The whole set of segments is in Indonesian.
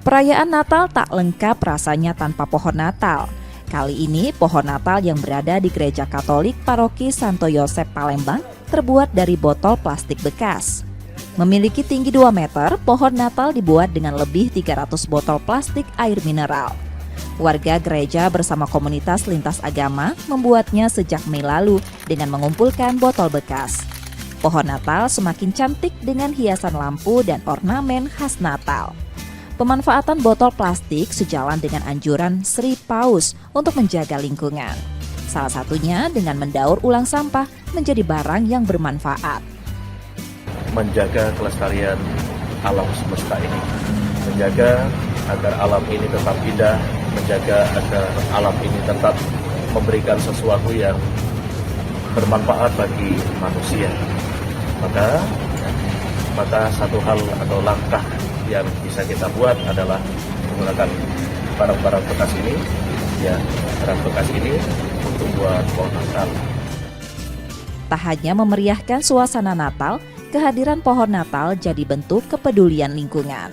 Perayaan Natal tak lengkap rasanya tanpa pohon Natal. Kali ini pohon Natal yang berada di Gereja Katolik Paroki Santo Yosep Palembang terbuat dari botol plastik bekas. Memiliki tinggi 2 meter, pohon Natal dibuat dengan lebih 300 botol plastik air mineral. Warga gereja bersama komunitas lintas agama membuatnya sejak Mei lalu dengan mengumpulkan botol bekas. Pohon Natal semakin cantik dengan hiasan lampu dan ornamen khas Natal. Pemanfaatan botol plastik sejalan dengan anjuran Sri Paus untuk menjaga lingkungan. Salah satunya dengan mendaur ulang sampah menjadi barang yang bermanfaat. Menjaga kelestarian alam semesta ini, menjaga agar alam ini tetap indah, menjaga agar alam ini tetap memberikan sesuatu yang bermanfaat bagi manusia. Maka satu hal atau langkah yang bisa kita buat adalah menggunakan barang-barang bekas ini, barang bekas ini untuk buat pohon Natal. Tak hanya memeriahkan suasana Natal, kehadiran pohon Natal jadi bentuk kepedulian lingkungan.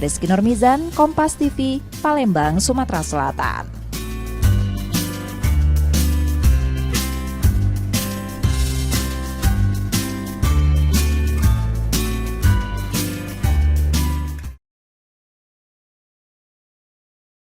Rizky Nurmizan, Kompas TV, Palembang, Sumatera Selatan.